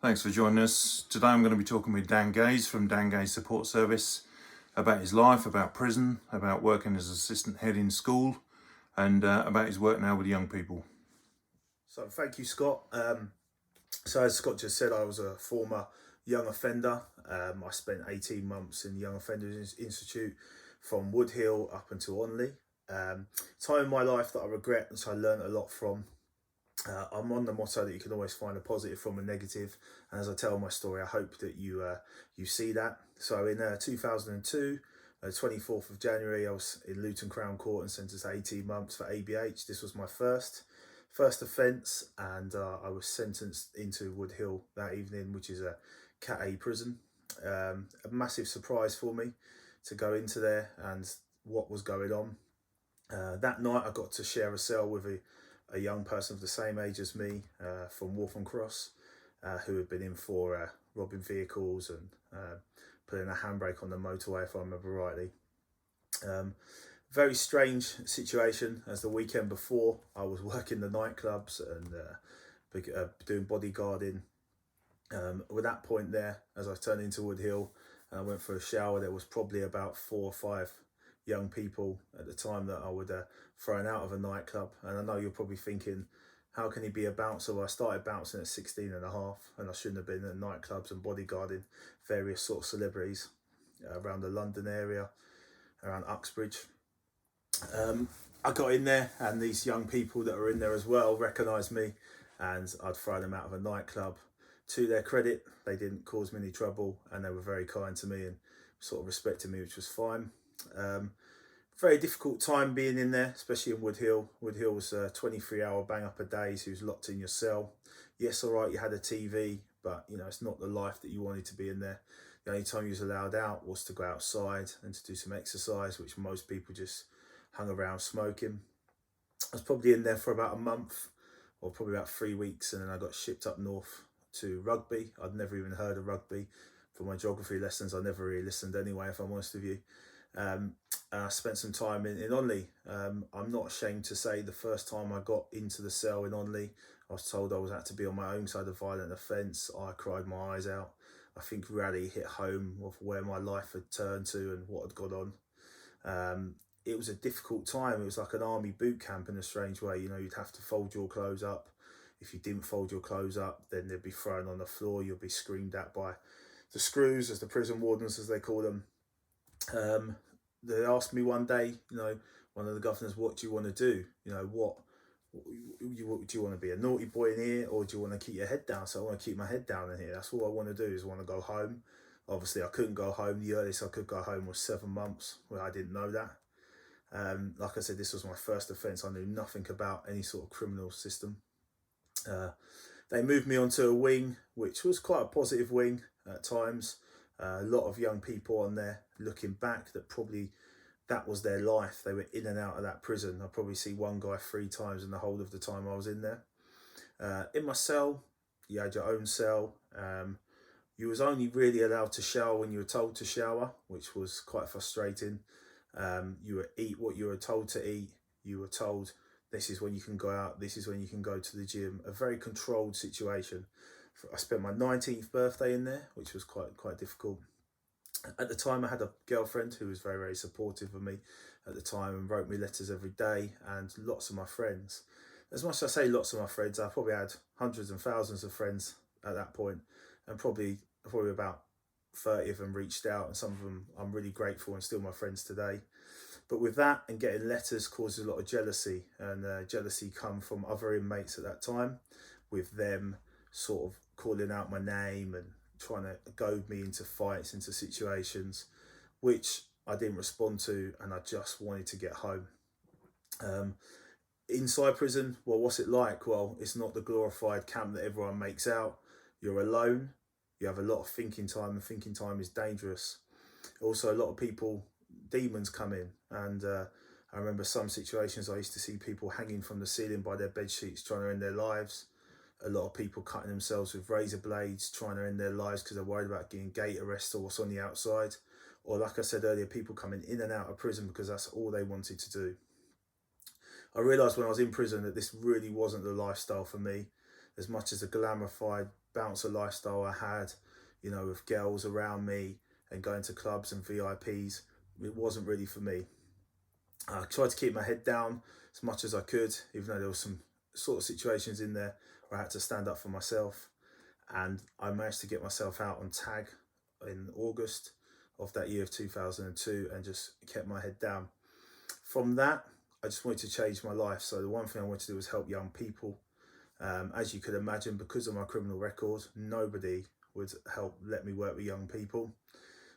Thanks for joining us. Today I'm going to be talking with Dan Gaze from Dan Gaze Support Service about his life, about prison, about working as assistant head in school, and about his work now with young people. So thank you, Scott. So as Scott just said, I was a former young offender. I spent 18 months in the Young Offenders Institute from Wood Hill up until Onley. Time in my life that I regret, and so I learned a lot from. I'm on the motto that you can always find a positive from a negative, and as I tell my story, I hope that you see that. So in 2002, 24th of January, I was in Luton Crown Court and sentenced to 18 months for ABH. This was my first offence, and I was sentenced into Wood Hill that evening, which is a Cat A prison. A massive surprise for me to go into there and what was going on. That night, I got to share a cell with a young person of the same age as me from Waltham Cross, who had been in for robbing vehicles and putting a handbrake on the motorway, if I remember rightly. Very strange situation, as the weekend before I was working the nightclubs and doing bodyguarding. With that point there, as I turned into Wood Hill and I went for a shower, there was probably about 4 or 5 young people at the time that I would thrown out of a nightclub. And I know you're probably thinking, how can he be a bouncer? Well, I started bouncing at 16 and a half, and I shouldn't have been in nightclubs and bodyguarding various sort of celebrities around the London area, around Uxbridge. I got in there, and these young people that were in there as well recognised me, and I'd thrown them out of a nightclub. To their credit, they didn't cause me any trouble, and they were very kind to me and sort of respected me, which was fine. Very difficult time being in there, especially in Wood Hill. Wood Hill was a 23-hour bang up a day, so you was locked in your cell. Yes, all right, you had a TV, but it's not the life that you wanted to be in there. The only time you was allowed out was to go outside and to do some exercise, which most people just hung around smoking. I was probably in there for about a month, or probably about 3 weeks, and then I got shipped up north to Rugby. I'd never even heard of Rugby. For my geography lessons, I never really listened anyway, if I'm honest with you. I spent some time in Onley. I'm not ashamed to say the first time I got into the cell in Onley, I was told I was had to be on my own side of violent offence. I cried my eyes out. I think reality hit home of where my life had turned to and what had gone on. It was a difficult time. It was like an army boot camp in a strange way. You'd have to fold your clothes up. If you didn't fold your clothes up, then they'd be thrown on the floor. You'll be screamed at by the screws, as the prison wardens, as they call them. They asked me one day, one of the governors, what do you want to do? What do you want to be, a naughty boy in here, or do you want to keep your head down? So I want to keep my head down in here. That's all I want to do, is I want to go home. Obviously, I couldn't go home. The earliest I could go home was 7 months. Well, I didn't know that. Like I said, this was my first offence. I knew nothing about any sort of criminal system. They moved me onto a wing, which was quite a positive wing at times. A lot of young people on there, looking back, that was their life. They were in and out of that prison. I probably see one guy 3 times in the whole of the time I was in there. In my cell, you had your own cell. You was only really allowed to shower when you were told to shower, which was quite frustrating. You would eat what you were told to eat. You were told, this is when you can go out, this is when you can go to the gym. A very controlled situation. I spent my 19th birthday in there, which was quite difficult. At the time, I had a girlfriend who was very, very supportive of me at the time and wrote me letters every day, and lots of my friends. As much as I say lots of my friends, I probably had hundreds and thousands of friends at that point, and probably about 30 of them reached out, and some of them I'm really grateful and still my friends today. But with that and getting letters causes a lot of jealousy, and jealousy come from other inmates at that time, with them sort of calling out my name and trying to goad me into fights, into situations, which I didn't respond to, and I just wanted to get home. Inside prison, well, what's it like? Well, it's not the glorified camp that everyone makes out. You're alone. You have a lot of thinking time, and thinking time is dangerous. Also, a lot of people, demons come in, and I remember some situations I used to see people hanging from the ceiling by their bed sheets trying to end their lives. A lot of people cutting themselves with razor blades trying to end their lives because they're worried about getting gate arrest or what's on the outside. Or, like I said earlier, people coming in and out of prison because that's all they wanted to do. I realised when I was in prison that this really wasn't the lifestyle for me. As much as the glorified bouncer lifestyle I had, you know, with girls around me and going to clubs and VIPs, it wasn't really for me. I tried to keep my head down as much as I could, even though there was some sort of situations in there where I had to stand up for myself. And I managed to get myself out on tag in August of that year of 2002 and just kept my head down. From that, I just wanted to change my life. So the one thing I wanted to do was help young people. As you could imagine, because of my criminal record, nobody would let me work with young people.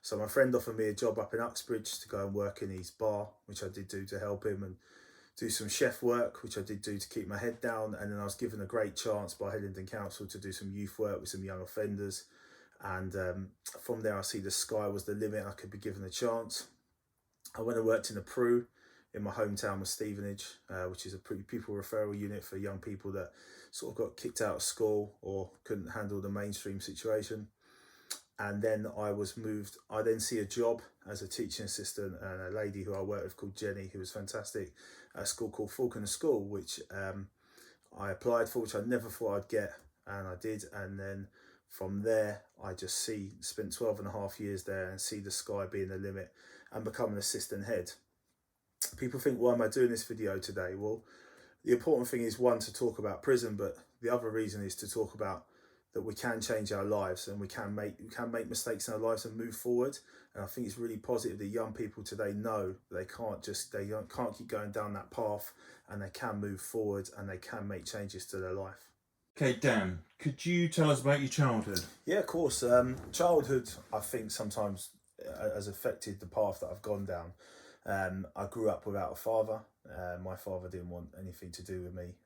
So my friend offered me a job up in Uxbridge to go and work in his bar, which I did do to help him, and do some chef work, which I did do to keep my head down. And then I was given a great chance by Headington Council to do some youth work with some young offenders. And from there, I see the sky was the limit. I could be given a chance. I went and worked in a PRU in my hometown of Stevenage, which is a pupil referral unit for young people that sort of got kicked out of school or couldn't handle the mainstream situation. And then I was moved. I then see a job as a teaching assistant, and a lady who I worked with called Jenny, who was fantastic, at a school called Falconer School, which I applied for, which I never thought I'd get, and I did. And then from there, I just spent 12 and a half years there and see the sky being the limit and become an assistant head. People think, why am I doing this video today? Well, the important thing is, one, to talk about prison, but the other reason is to talk about that we can change our lives and we can make mistakes in our lives and move forward. And I think it's really positive that young people today know they can't keep going down that path, and they can move forward and they can make changes to their life. Okay, Dan, could you tell us about your childhood? Yeah, of course. Childhood, I think, sometimes has affected the path that I've gone down. I grew up without a father. My father didn't want anything to do with me.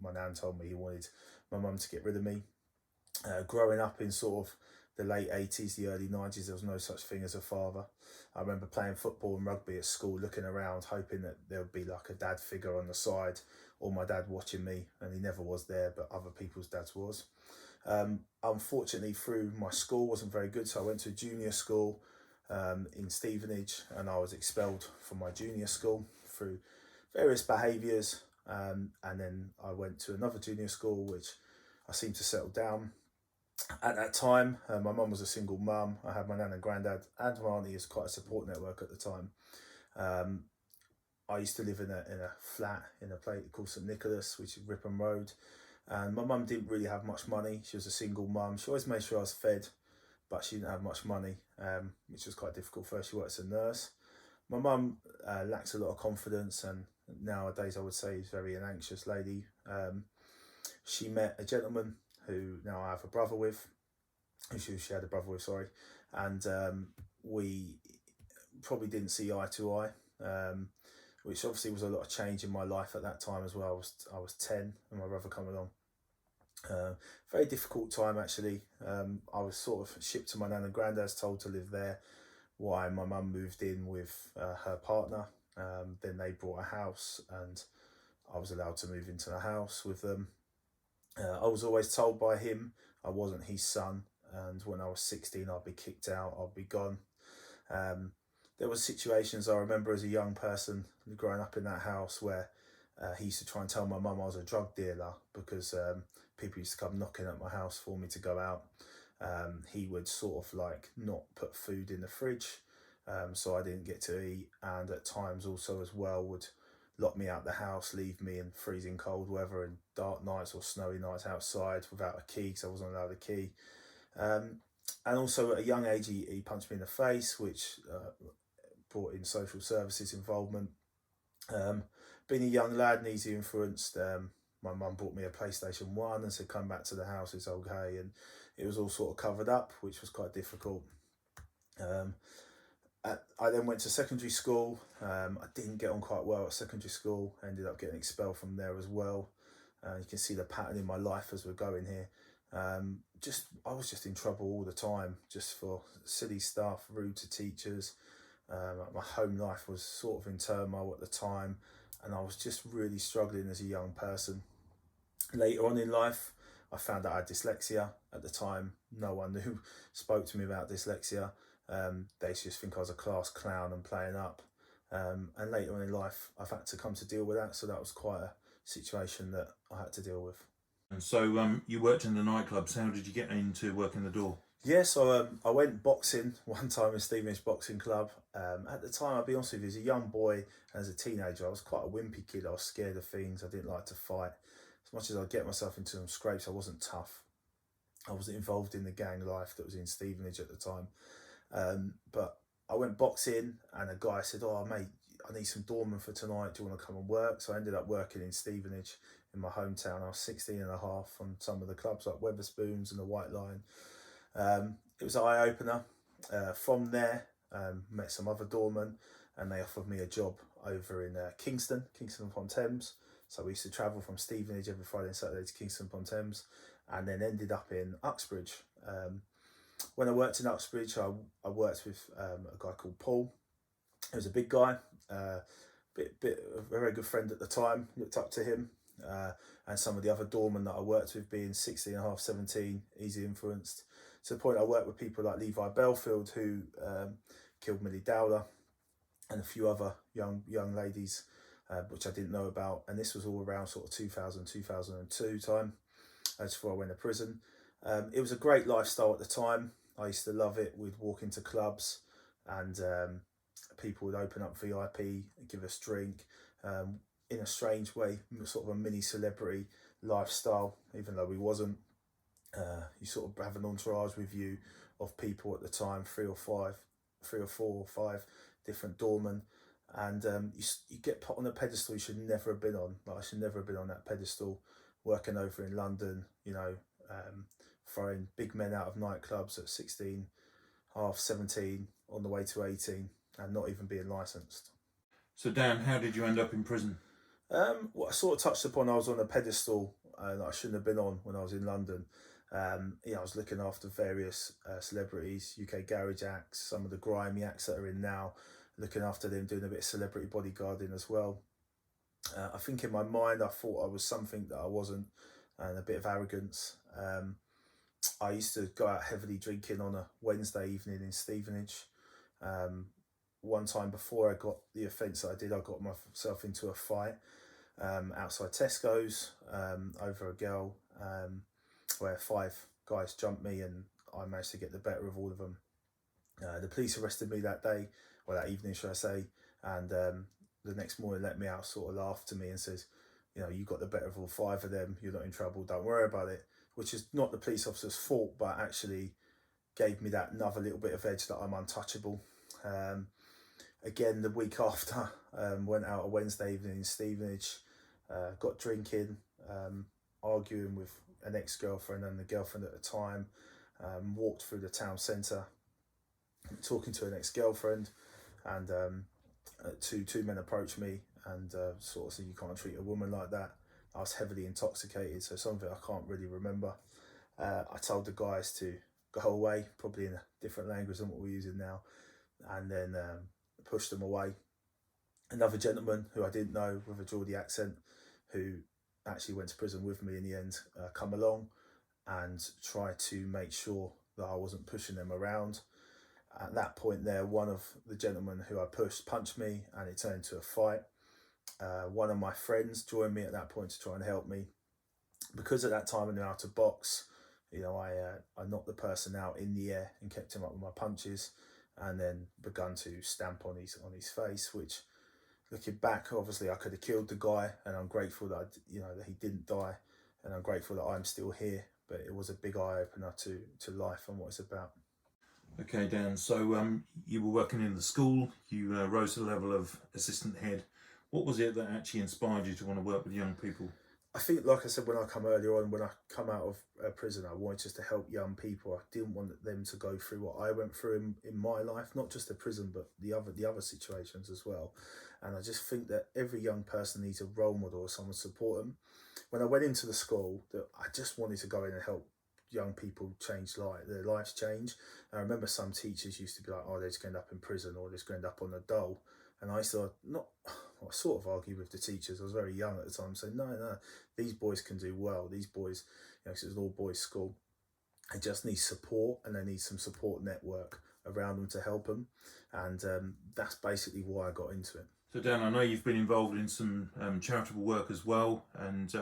My nan told me he wanted my mum to get rid of me. Growing up in sort of the late 80s, the early 90s, there was no such thing as a father. I remember playing football and rugby at school, looking around, hoping that there would be like a dad figure on the side, or my dad watching me, and he never was there, but other people's dads was. Unfortunately, through my school wasn't very good, so I went to a junior school in Stevenage, and I was expelled from my junior school through various behaviours, and then I went to another junior school which I seemed to settle down. At that time, my mum was a single mum. I had my nan and granddad and my auntie as quite a support network at the time. I used to live in a flat in a place called St Nicholas, which is Ripon Road, and my mum didn't really have much money. She was a single mum. She always made sure I was fed, but she didn't have much money, which was quite difficult for her. She worked as a nurse. My mum lacks a lot of confidence, and nowadays I would say is very an anxious lady. She met a gentleman who now I have a brother with, she had a brother with, sorry, and we probably didn't see eye to eye, which obviously was a lot of change in my life at that time as well. I was 10 and my brother come along. Very difficult time actually. I was sort of shipped to my nan and granddad's, told to live there, while my mum moved in with her partner. Then they bought a house and I was allowed to move into the house with them. I was always told by him I wasn't his son, and when I was 16 I'd be kicked out, I'd be gone. There were situations I remember as a young person growing up in that house where he used to try and tell my mum I was a drug dealer because people used to come knocking at my house for me to go out. He would sort of like not put food in the fridge, so I didn't get to eat, and at times also as well would lock me out the house, leave me in freezing cold weather and dark nights or snowy nights outside without a key because I wasn't allowed a key. And also at a young age he punched me in the face, which brought in social services involvement. Being a young lad and easy influenced, my mum bought me a PlayStation 1 and said come back to the house, it's okay, and it was all sort of covered up, which was quite difficult. I then went to secondary school. I didn't get on quite well at secondary school, ended up getting expelled from there as well. You can see the pattern in my life as we're going here. I was just in trouble all the time, just for silly stuff, rude to teachers. My home life was sort of in turmoil at the time, and I was just really struggling as a young person. Later on in life, I found out I had dyslexia. At the time, no one who spoke to me about dyslexia. They just think I was a class clown and playing up. And later on in life, I've had to come to deal with that. So that was quite a situation that I had to deal with. And so you worked in the nightclubs. How did you get into working the door? Yeah, so I went boxing one time in Stevenage Boxing Club. At the time, I'll be honest with you, as a young boy, as a teenager, I was quite a wimpy kid. I was scared of things. I didn't like to fight. As much as I'd get myself into some scrapes, I wasn't tough. I wasn't involved in the gang life that was in Stevenage at the time. But I went boxing, and a guy said, "Oh, mate, I need some doormen for tonight. Do you want to come and work?" So I ended up working in Stevenage, in my hometown. I was 16 and a half on some of the clubs like Weatherspoons and the White Lion. It was an eye opener. From there, met some other doormen, and they offered me a job over in Kingston upon Thames. So we used to travel from Stevenage every Friday and Saturday to Kingston upon Thames, and then ended up in Uxbridge. When I worked in Uxbridge, I worked with a guy called Paul. He was a big guy, a very good friend at the time. Looked up to him, and some of the other doormen that I worked with, being 16 and a half, 17, easy influenced. To the point I worked with people like Levi Belfield, who killed Millie Dowler, and a few other young ladies, which I didn't know about. And this was all around sort of 2000, 2002 time, as before I went to prison. It was a great lifestyle at the time. I used to love it. We'd walk into clubs, and people would open up VIP, give us drink, in a strange way, sort of a mini celebrity lifestyle, even though we wasn't. You sort of have an entourage with you of people at the time, three or four or five different doormen, and you get put on a pedestal you should never have been on. Like, I should never have been on that pedestal, working over in London, throwing big men out of nightclubs at 16, half 17, on the way to 18, and not even being licensed. So Dan, how did you end up in prison? What I sort of touched upon, I was on a pedestal that I shouldn't have been on when I was in London. I was looking after various celebrities, UK garage acts, some of the grimy acts that are in now, looking after them, doing a bit of celebrity bodyguarding as well. I think in my mind I thought I was something that I wasn't, and a bit of arrogance. I used to go out heavily drinking on a Wednesday evening in Stevenage. One time before I got the offence that I did, I got myself into a fight outside Tesco's over a girl, where 5 guys jumped me, and I managed to get the better of all of them. The police arrested me that day, or that evening, should I say, and the next morning let me out, sort of laughed to me and says, "You got the better of all 5 of them, you're not in trouble, don't worry about it," which is not the police officer's fault, but actually gave me that another little bit of edge that I'm untouchable. Again, the week after, went out a Wednesday evening in Stevenage, got drinking, arguing with an ex-girlfriend and the girlfriend at the time, walked through the town centre talking to an ex-girlfriend, and two men approached me and sort of said, "You can't treat a woman like that." I was heavily intoxicated, so something I can't really remember. I told the guys to go away, probably in a different language than what we're using now, and then pushed them away. Another gentleman who I didn't know, with a Geordie accent, who actually went to prison with me in the end, come along and tried to make sure that I wasn't pushing them around. At that point there, one of the gentlemen who I pushed punched me, and it turned into a fight. One of my friends joined me at that point to try and help me. Because at that time I knew how to box, I knocked the person out in the air and kept him up with my punches, and then begun to stamp on his face, which, looking back, obviously I could have killed the guy, and I'm grateful that that he didn't die, and I'm grateful that I'm still here. But it was a big eye opener to life and what it's about. Okay, Dan. So you were working in the school. You rose to the level of assistant head. What was it that actually inspired you to want to work with young people? I think, like I said, when I come earlier on, when I come out of prison, I wanted just to help young people. I didn't want them to go through what I went through in my life, not just the prison, but the other situations as well. And I just think that every young person needs a role model or someone to support them. When I went into the school, that I just wanted to go in and help young people change their lives change. And I remember some teachers used to be like, "Oh, they're just going to end up in prison, or they're just going to end up on the dole." And I used to I sort of argue with the teachers. I was very young at the time, saying, no, these boys can do well. These boys, because it was an all-boys school, they just need support, and they need some support network around them to help them. And that's basically why I got into it. So Dan, I know you've been involved in some charitable work as well, and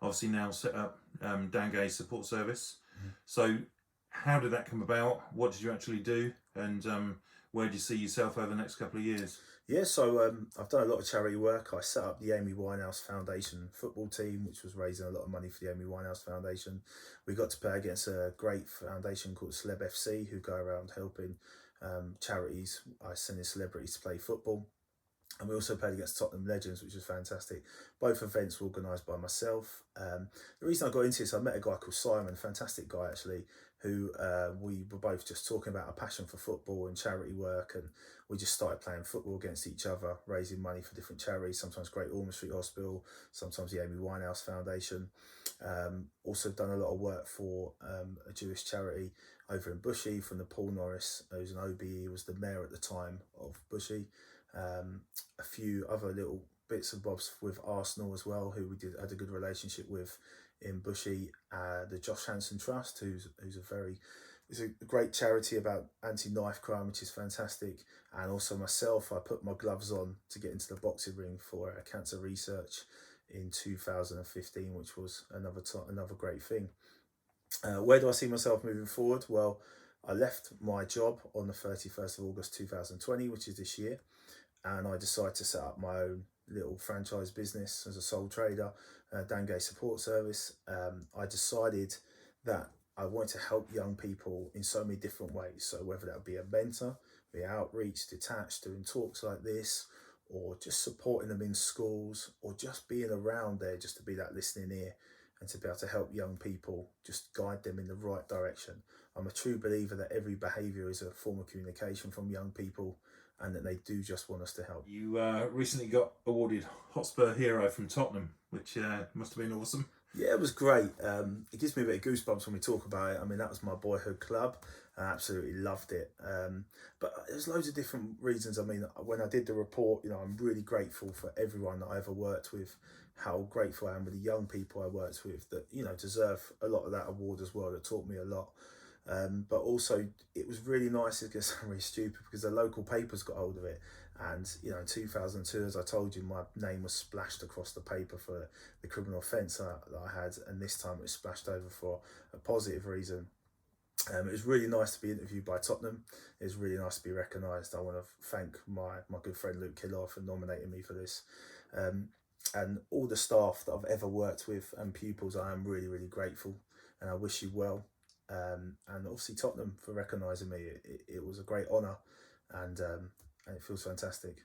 obviously now set up Dan Gay's Support Service. So how did that come about? What did you actually do? And where do you see yourself over the next couple of years? Yeah, so I've done a lot of charity work. I set up the Amy Winehouse Foundation football team, which was raising a lot of money for the Amy Winehouse Foundation. We got to play against a great foundation called Celeb FC, who go around helping charities. I sending celebrities to play football. And we also played against Tottenham Legends, which was fantastic. Both events were organised by myself. The reason I got into this, I met a guy called Simon, fantastic guy actually, who we were both just talking about our passion for football and charity work, and we just started playing football against each other, raising money for different charities, sometimes Great Ormond Street Hospital, sometimes the Amy Winehouse Foundation. Also done a lot of work for a Jewish charity over in Bushey from the Paul Norris, who's an OBE, was the mayor at the time of Bushey. A few other little bits and bobs with Arsenal as well, who we had a good relationship with in Bushey. The Josh Hanson Trust, who's a great charity about anti-knife crime, which is fantastic. And also myself, I put my gloves on to get into the boxing ring for cancer research in 2015, which was another great thing. Where do I see myself moving forward? Well, I left my job on the 31st of August 2020, which is this year, and I decided to set up my own little franchise business as a sole trader, Dan Gay Support Service. I decided that I wanted to help young people in so many different ways. So whether that be a mentor, be outreach, detached, doing talks like this, or just supporting them in schools, or just being around there just to be that listening ear and to be able to help young people, just guide them in the right direction. I'm a true believer that every behaviour is a form of communication from young people, and that they do just want us to help. You recently got awarded Hotspur Hero from Tottenham, which must have been awesome. Yeah, it was great. It gives me a bit of goosebumps when we talk about it. I mean, that was my boyhood club. I absolutely loved it. But there's loads of different reasons. I mean, when I did the report, I'm really grateful for everyone that I ever worked with, how grateful I am with the young people I worked with that, deserve a lot of that award as well, that taught me a lot. But also it was really nice. It's going to sound really stupid because the local papers got hold of it, and in 2002, as I told you, my name was splashed across the paper for the criminal offence that I had, and this time it was splashed over for a positive reason. It was really nice to be interviewed by Tottenham. It was really nice to be recognised. I want to thank my good friend Luke Killar for nominating me for this, and all the staff that I've ever worked with and pupils. I am really, really grateful, and I wish you well. And obviously Tottenham for recognising me. It was a great honour, and it feels fantastic.